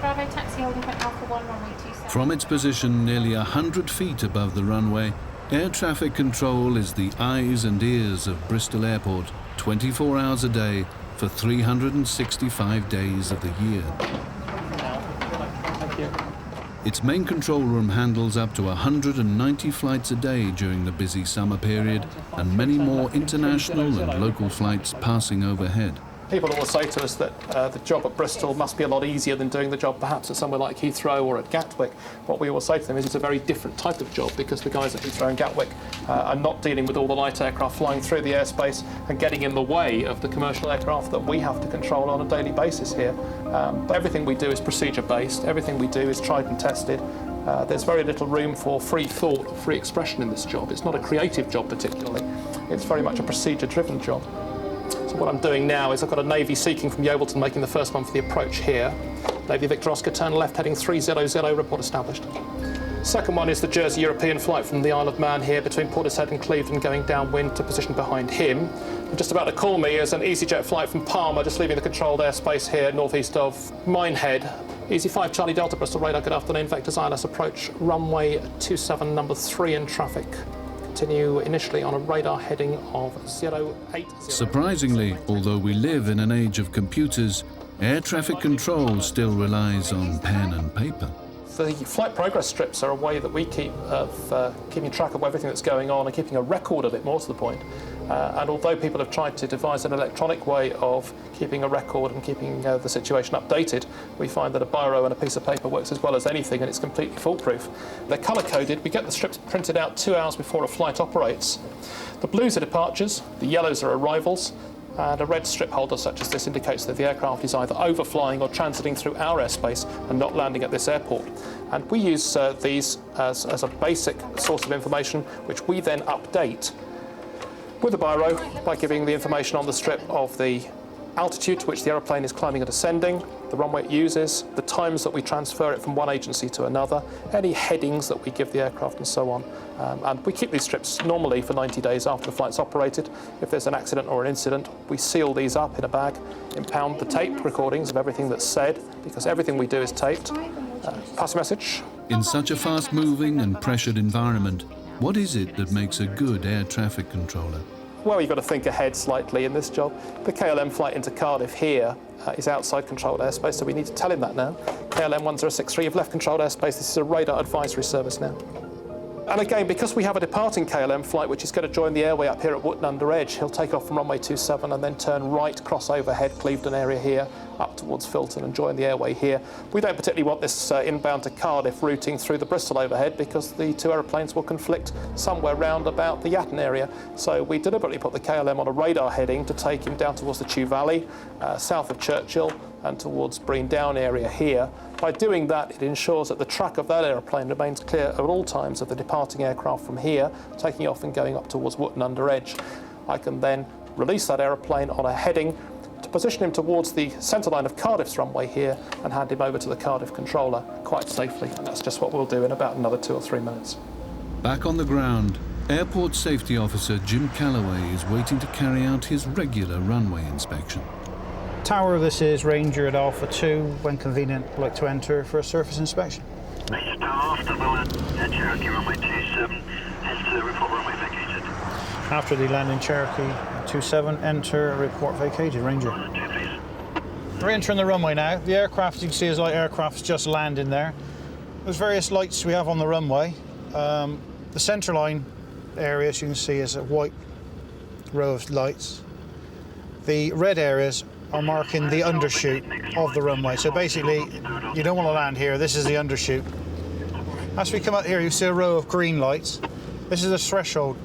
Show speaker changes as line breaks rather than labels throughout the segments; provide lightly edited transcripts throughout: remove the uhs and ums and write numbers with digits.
Bravo, taxi holding point Alpha 1, runway 27.
From its position nearly 100 feet above the runway, air traffic control is the eyes and ears of Bristol Airport, 24 hours a day for 365 days of the year.
Thank you.
Its main control room handles up to 190 flights a day during the busy summer period, and many more international and local flights passing overhead.
People always say to us that the job at Bristol must be a lot easier than doing the job perhaps at somewhere like Heathrow or at Gatwick. What we always say to them is it's a very different type of job, because the guys at Heathrow and Gatwick are not dealing with all the light aircraft flying through the airspace and getting in the way of the commercial aircraft that we have to control on a daily basis here. But everything we do is procedure-based, everything we do is tried and tested. There's very little room for free thought or free expression in this job. It's not a creative job particularly, it's very much a procedure-driven job. So what I'm doing now is I've got a Navy Sea King from Yeovilton making the first one for the approach here. Navy Victor Oscar, turn left, heading 300, report established. Second one is the Jersey European flight from the Isle of Man here between Portishead and Clevedon, going downwind to position behind him. And just about to call me is an EasyJet flight from Palma, just leaving the controlled airspace here northeast of Minehead. Easy 5 Charlie Delta Bristol radar, good afternoon, Vectors ILS approach, runway 27, number 3 in traffic. Continue initially on a radar heading of 080.
Surprisingly, although we live in an age of computers, air traffic control still relies on pen and paper.
The flight progress strips are a way that we keep of keeping track of everything that's going on and keeping a record of it, more to the point. And although people have tried to devise an electronic way of keeping a record and keeping the situation updated, we find that a biro and a piece of paper works as well as anything, and it's completely foolproof. They're colour-coded. We get the strips printed out 2 hours before a flight operates. The blues are departures, the yellows are arrivals, and a red strip holder such as this indicates that the aircraft is either overflying or transiting through our airspace and not landing at this airport. And we use these as a basic source of information, which we then update with a biro by giving the information on the strip of the altitude to which the aeroplane is climbing and ascending, the runway it uses, the times that we transfer it from one agency to another, any headings that we give the aircraft, and so on. And we keep these strips normally for 90 days after the flight's operated. If there's an accident or an incident, we seal these up in a bag, impound the taped recordings of everything that's said, because everything we do is taped. Pass a message.
In such a fast-moving and pressured environment, what is it that makes a good air traffic controller?
Well, you've got to think ahead slightly in this job. The KLM flight into Cardiff here is outside controlled airspace, so we need to tell him that now. KLM 1063, you've left controlled airspace. This is a radar advisory service now. And again, because we have a departing KLM flight which is going to join the airway up here at Wootton Under Edge, he'll take off from runway 27 and then turn right, cross overhead Clevedon area here, up towards Filton and join the airway here. We don't particularly want this inbound to Cardiff routing through the Bristol overhead, because the two aeroplanes will conflict somewhere round about the Yatton area. So we deliberately put the KLM on a radar heading to take him down towards the Chew Valley, south of Churchill, and towards Brean Down area here. By doing that, it ensures that the track of that aeroplane remains clear at all times of the departing aircraft from here, taking off and going up towards Wootton Under Edge. I can then release that aeroplane on a heading to position him towards the centre line of Cardiff's runway here and hand him over to the Cardiff controller quite safely. And that's just what we'll do in about another 2 or 3 minutes.
Back on the ground, Airport Safety Officer Jim Calloway is waiting to carry out his regular runway inspection.
Tower of this is Ranger at Alpha 2, when convenient, I'd like to enter for a surface inspection.
Ranger Tower after the Cherokee runway 27, heads to report runway vacated.
After the landing Cherokee 27, enter report vacated, Ranger. We're entering the runway now. The aircraft, you can see, is light aircraft's just landing there. There's various lights we have on the runway. The centre line area, as you can see, is a white row of lights. The red areas are marking the undershoot of the runway. So basically, you don't want to land here. This is the undershoot. As we come up here, you see a row of green lights. This is the threshold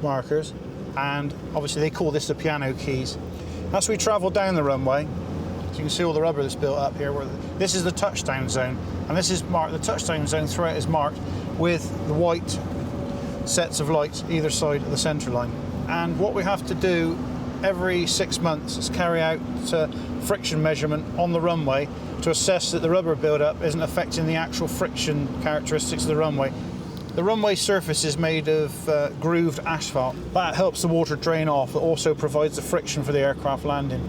markers, and obviously they call this the piano keys. As we travel down the runway, so you can see all the rubber that's built up here. This is the touchdown zone, and this is marked. The touchdown zone throughout is marked with the white sets of lights either side of the centre line. And what we have to do every 6 months is carry out friction measurement on the runway to assess that the rubber build-up isn't affecting the actual friction characteristics of the runway. The runway surface is made of grooved asphalt. That helps the water drain off. It also provides the friction for the aircraft landing.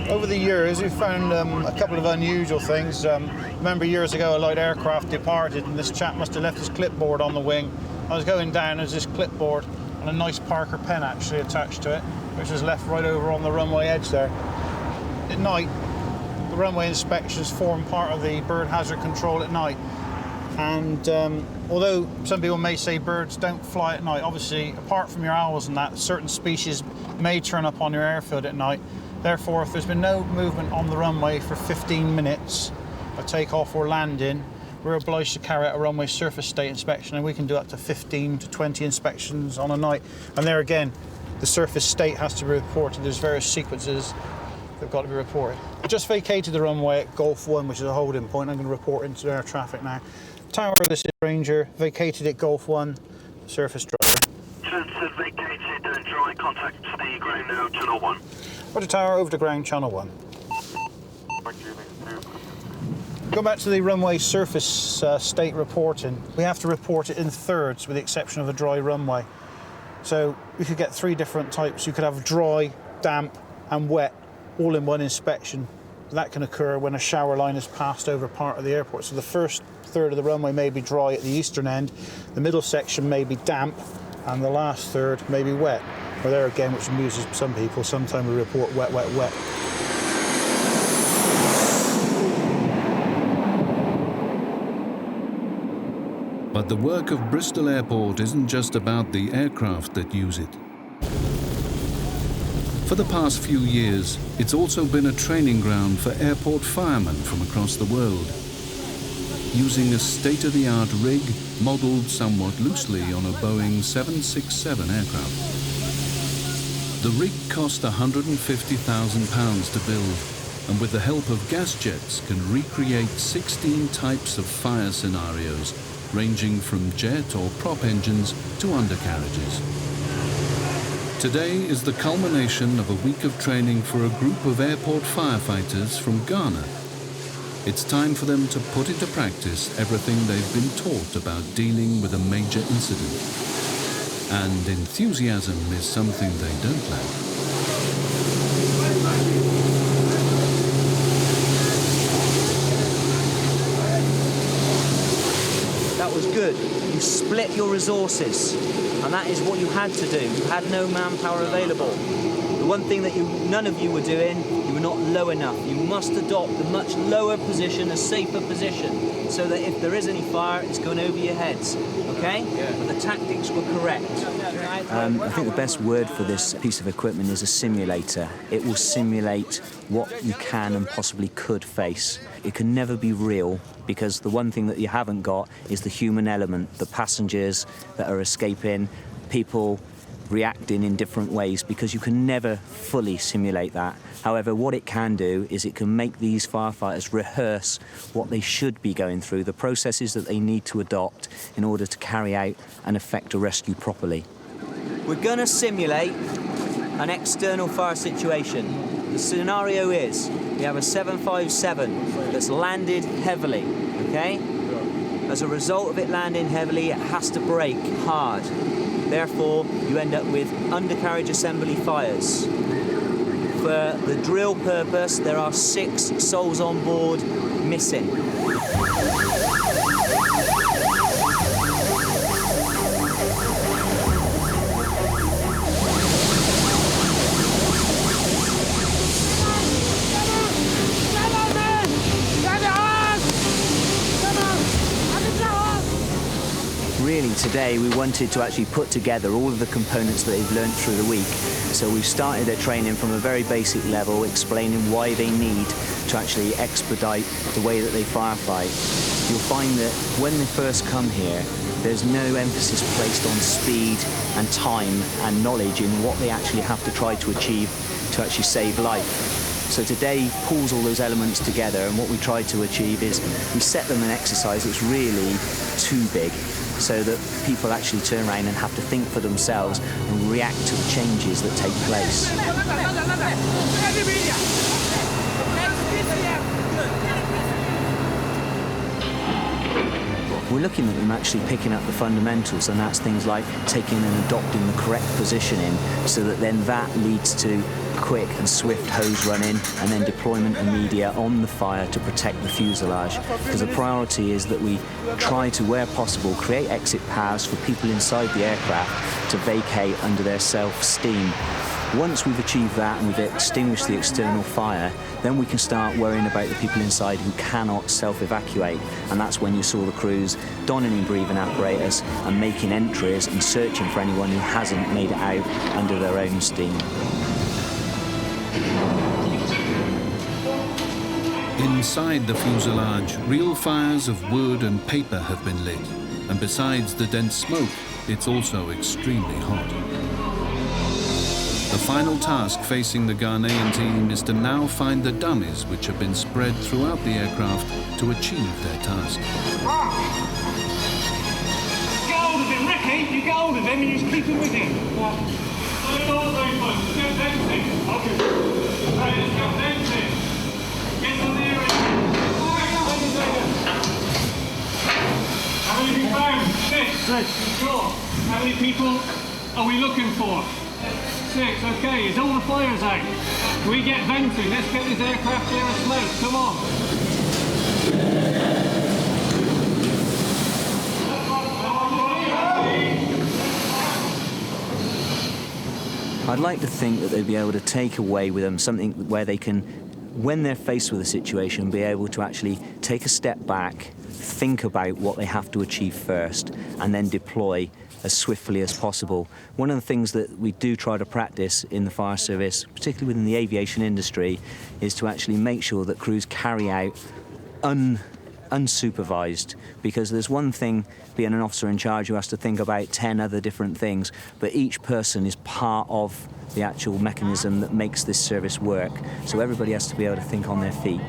Over the years, we've found a couple of unusual things. Remember years ago, a light aircraft departed and this chap must have left his clipboard on the wing. I was going down, there's this clipboard and a nice Parker pen actually attached to it, which was left right over on the runway edge there. At night, the runway inspections form part of the bird hazard control at night. And although some people may say birds don't fly at night, obviously, apart from your owls and that, certain species may turn up on your airfield at night. Therefore, if there's been no movement on the runway for 15 minutes of takeoff or landing, we're obliged to carry out a runway surface state inspection, and we can do up to 15 to 20 inspections on a night. And there again, the surface state has to be reported. There's various sequences that have got to be reported. I just vacated the runway at Golf 1, which is a holding point. I'm going to report into air traffic now. Tower, this is Ranger, vacated at Golf 1, surface driver.
Said vacated, dry contact to the ground now, channel 1.
Roger, Tower, over to ground, channel 1. Go back to the runway surface state reporting. We have to report it in thirds with the exception of a dry runway. So we could get 3 different types. You could have dry, damp and wet all in one inspection. That can occur when a shower line has passed over part of the airport. So the first third of the runway may be dry at the eastern end, the middle section may be damp, and the last third may be wet. Or there again, which amuses some people, sometimes we report wet, wet, wet.
But the work of Bristol Airport isn't just about the aircraft that use it. For the past few years, it's also been a training ground for airport firemen from across the world, using a state-of-the-art rig modelled somewhat loosely on a Boeing 767 aircraft. The rig cost £150,000 to build, and with the help of gas jets can recreate 16 types of fire scenarios, ranging from jet or prop engines to undercarriages. Today is the culmination of a week of training for a group of airport firefighters from Ghana. It's time for them to put into practice everything they've been taught about dealing with a major incident. And enthusiasm is something they don't lack.
That was good. You split your resources, and that is what you had to do. You had no manpower available. The one thing that none of you were doing, you were not low enough. You must adopt a much lower position, a safer position, so that if there is any fire, it's going over your heads, okay? But the tactics were correct.
I think the best word for this piece of equipment is a simulator. It will simulate what you can and possibly could face. It can never be real, because the one thing that you haven't got is the human element, the passengers that are escaping, people reacting in different ways, because you can never fully simulate that. However, what it can do is it can make these firefighters rehearse what they should be going through, the processes that they need to adopt in order to carry out and effect a rescue properly.
We're going to simulate an external fire situation. The scenario is we have a 757 that's landed heavily, okay? As a result of it landing heavily, it has to brake hard. Therefore, you end up with undercarriage assembly fires. For the drill purpose, there are 6 souls on board missing.
Really, today we wanted to actually put together all of the components that they've learned through the week. So we've started their training from a very basic level, explaining why they need to actually expedite the way that they firefight. You'll find that when they first come here, there's no emphasis placed on speed and time and knowledge in what they actually have to try to achieve to actually save life. So today pulls all those elements together, and what we try to achieve is we set them an exercise that's really too big, so that people actually turn around and have to think for themselves and react to the changes that take place. We're looking at them actually picking up the fundamentals, and that's things like taking and adopting the correct positioning, so that then that leads to quick and swift hose running and then deployment of media on the fire to protect the fuselage. Because the priority is that we try to, where possible, create exit paths for people inside the aircraft to vacate under their self-steam. Once we've achieved that and we've extinguished the external fire, then we can start worrying about the people inside who cannot self-evacuate. And that's when you saw the crews donning and breathing apparatus and making entries and searching for anyone who hasn't made it out under their own steam.
Inside the fuselage, real fires of wood and paper have been lit. And besides the dense smoke, it's also extremely hot. The final task facing the Ghanaian team is to now find the dummies which have been spread throughout the aircraft to achieve their task.
Get hold of him, Ricky! You get hold of him and you just keep him with him. Okay. Right, let's go dancing. Get on the area. How many have you found? 6. Sure. How many people are we looking for? 6, okay, is all the fires out? Can we get venting? Let's get this aircraft clear of smoke, come on.
I'd like to think that they'd be able to take away with them something where they can, when they're faced with a situation, be able to actually take a step back, think about what they have to achieve first, and then deploy as swiftly as possible. One of the things that we do try to practice in the fire service, particularly within the aviation industry, is to actually make sure that crews carry out unsupervised, because there's one thing being an officer in charge who has to think about 10 other different things, but each person is part of the actual mechanism that makes this service work, so everybody has to be able to think on their feet.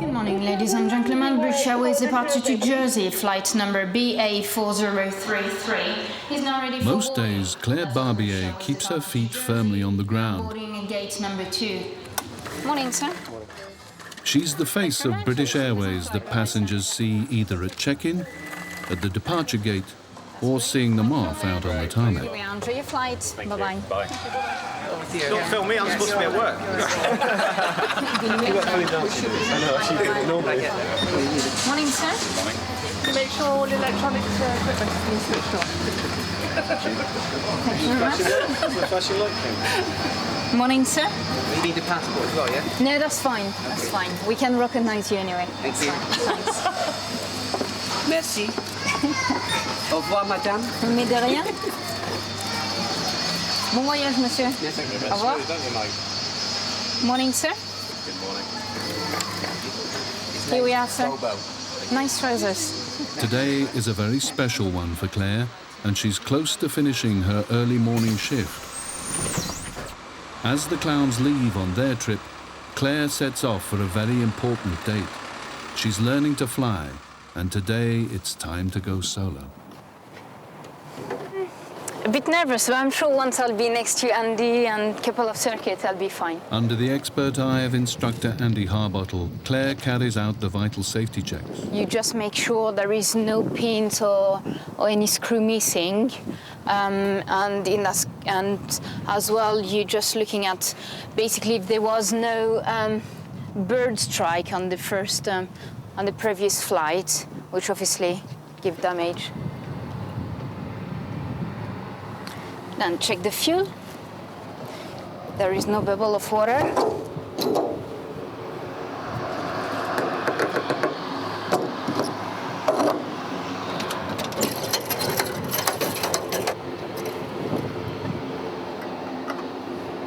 Good morning, ladies and gentlemen. British Airways departure to Jersey, flight number BA4033 is now ready for
Most days, Claire Barbier keeps her feet firmly on the ground.
boarding gate number 2.
Morning, sir.
She's the face of British Airways that passengers see either at check-in, at the departure gate, or seeing them off out on the tarmac.
We enjoy your flight. Bye-bye.
Bye. Don't film me, I'm supposed to be at work.
Morning, sir.
To make sure all electronic equipment has been switched off.
Thank you very much.
Flashing light thing.
Morning, sir.
You need a passport as well, yeah?
No, that's fine. That's fine. We can recognize you anyway.
Thank you.
Thanks.
Merci. Au revoir, madame.
Mais de rien. Bon voyage, monsieur.
Yes, thank you.
Au revoir. Morning, sir.
Good morning.
Here we are, sir. Nice trousers.
Today is a very special one for Claire, and she's close to finishing her early morning shift. As the clowns leave on their trip, Claire sets off for a very important date. She's learning to fly, and today it's time to go solo.
A bit nervous, but I'm sure once I'll be next to Andy and a couple of circuits, I'll be fine.
Under the expert eye of instructor Andy Harbottle, Claire carries out the vital safety checks.
You just make sure there is no pins or any screw missing. And as well, you're just looking at basically if there was no bird strike on the first, on the previous flight, which obviously give damage. Then check the fuel. There is no bubble of water.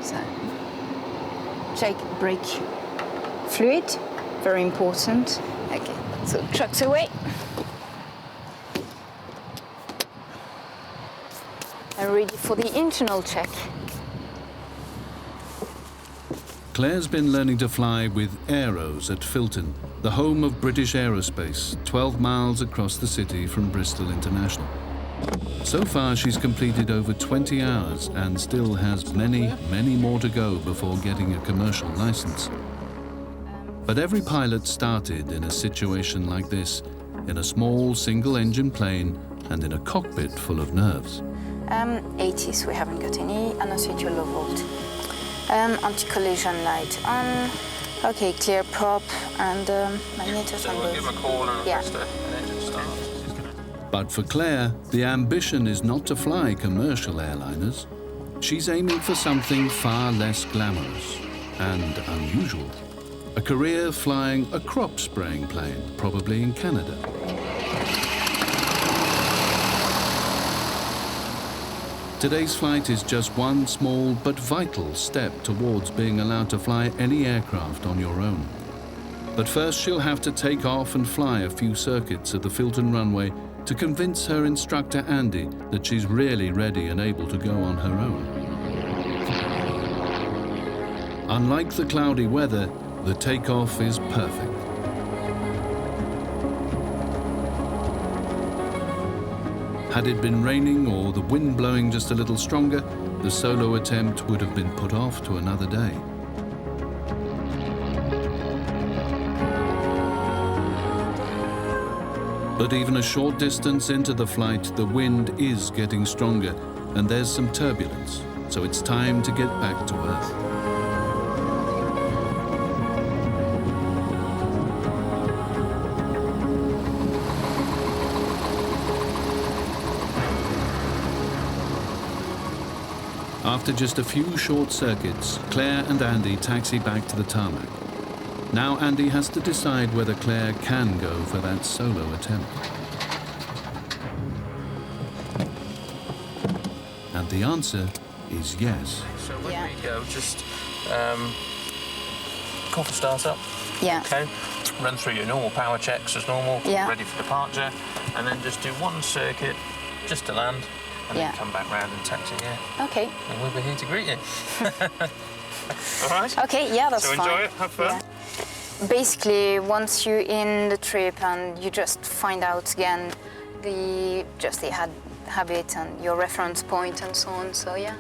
So, check brake fluid, very important. Okay, so trucks away. And ready for the internal check.
Claire's been learning to fly with Aeros at Filton, the home of British Aerospace, 12 miles across the city from Bristol International. So far, she's completed over 20 hours and still has many, many more to go before getting a commercial license. But every pilot started in a situation like this, in a small single-engine plane and in a cockpit full of nerves.
80s, we haven't got any, and also your low volt. Anti-collision light on. Okay, clear prop and magnetos
So
on
we'll
both.
give him a call and
Yeah.
request an engine start.
But for Claire, the ambition is not to fly commercial airliners. She's aiming for something far less glamorous and unusual. A career flying a crop spraying plane, probably in Canada. Today's flight is just one small but vital step towards being allowed to fly any aircraft on your own. But first she'll have to take off and fly a few circuits at the Filton runway to convince her instructor Andy that she's really ready and able to go on her own. Unlike the cloudy weather, the takeoff is perfect. Had it been raining or the wind blowing just a little stronger, the solo attempt would have been put off to another day. But even a short distance into the flight, the wind is getting stronger and there's some turbulence, so it's time to get back to Earth. After just a few short circuits, Claire and Andy taxi back to the tarmac. Now Andy has to decide whether Claire can go for that solo attempt. And the answer is yes.
So when we go, just call for startup.
Yeah.
Okay. Run through your normal power checks as normal.
Yeah.
Ready for departure, and then just do one circuit just to land, and then come back round and taxi here.
Okay.
And we'll be here to greet you. All right.
Okay. Yeah, that's fine.
So enjoy it. Have fun.
Yeah. Basically, once you're in the trip and you just find out again the habit and your reference point and so on. So yeah,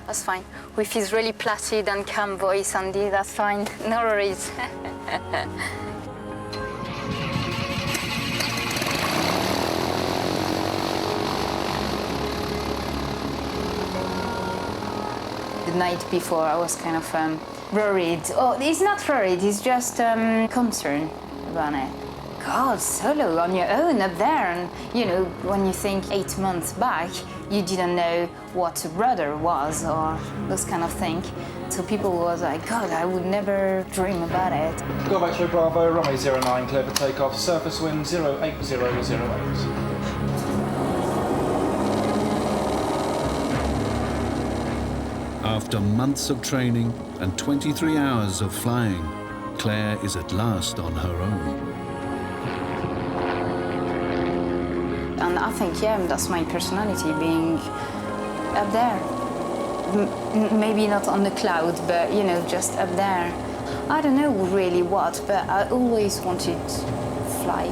that's fine. With his really placid and calm voice, Andy, that's fine. No worries. The night before, I was kind of worried. Oh, he's not worried, he's just concerned about it. God, solo on your own up there. And, you know, when you think 8 months back, you didn't know what a rudder was or those kind of thing. So people was like, God, I would never dream about it.
Go back to Bravo, runway 09, clear for takeoff, surface wind 08008.
After months of training and 23 hours of flying, Claire is at last on her own.
And I think, yeah, that's my personality, being up there. Maybe not on the cloud, but, you know, just up there. I don't know really what, but I always wanted to fly.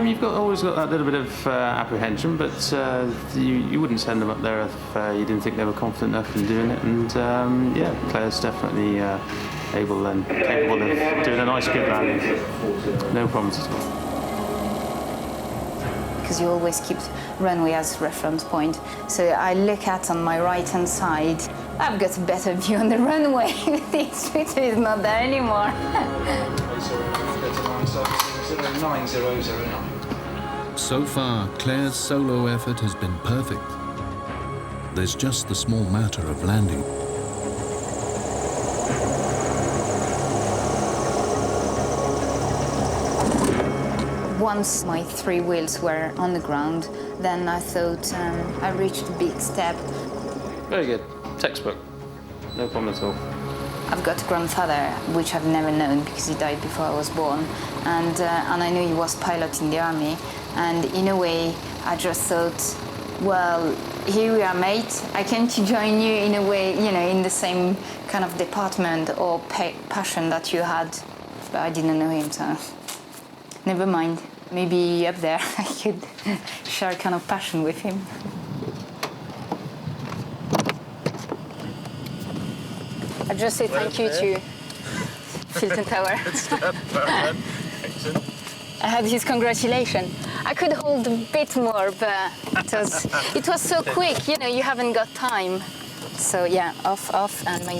You've always got that little bit of apprehension, but you wouldn't send them up there if you didn't think they were confident enough in doing it. And yeah, Claire's definitely able and capable of doing a nice, good landing. No problems at all.
Because you always keep runway as reference point. So I look at on my right-hand side, I've got a better view on the runway. The X-Twitter is not there anymore.
9009.
So far, Claire's solo effort has been perfect. There's just the small matter of landing.
Once my 3 wheels were on the ground, then I thought I reached a big step.
Very good. Textbook. No problem at all.
I've got a grandfather, which I've never known because he died before I was born, and I knew he was pilot in the army. And in a way, I just thought, well, here we are, mate. I came to join you in a way, you know, in the same kind of department or passion that you had, but I didn't know him, so never mind. Maybe up there I could share a kind of passion with him. I just say thank you to Filton Tower. I had his congratulations. I could hold a bit more, but it was so quick, you know, you haven't got time So yeah, off, and my...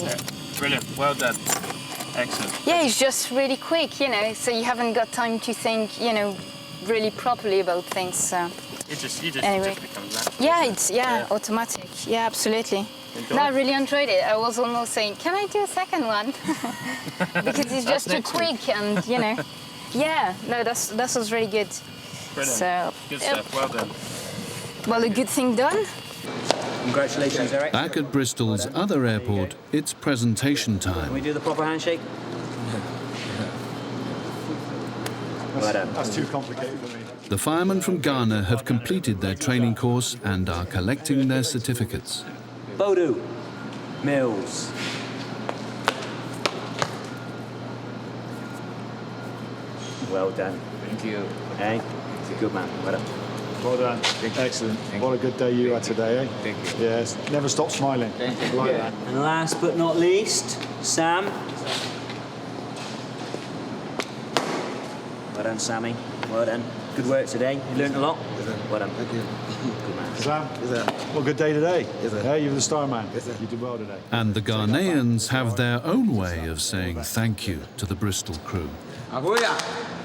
Brilliant, well done. Excellent.
Yeah, it's just really quick, you know, so you haven't got time to think, you know, really properly about things. So.
It just becomes that.
Yeah, it's automatic. Yeah, absolutely. No, I really enjoyed it. I was almost saying, can I do a second one? Because it's just too quick, and you know. Yeah, no, that was really good.
Brilliant.
So,
good stuff. Well done.
Well, a good thing done.
Congratulations, Eric.
Back at Bristol's other airport, it's presentation
Can
time.
we do the proper handshake?
That's too complicated for me.
The firemen from Ghana have completed their training course and are collecting their certificates.
Bodu. Mills. Well done.
Thank you.
Hey, good man. Well done.
Well done. Excellent. What a good day you had today, eh?
Thank you.
Yes. Never stop smiling.
Thank you.
Like that.
And last but not least, Sam. Well done, Sammy. Well done. Good work today. You learnt a lot. Well done.
Thank you.
Good man.
Sam,
Yes, sir.
what a good day today.
Yes, sir.
Hey, you were the star man.
Yes, sir.
You did well today.
And the Ghanaians have their own way of saying thank you to the Bristol crew.
Abuya.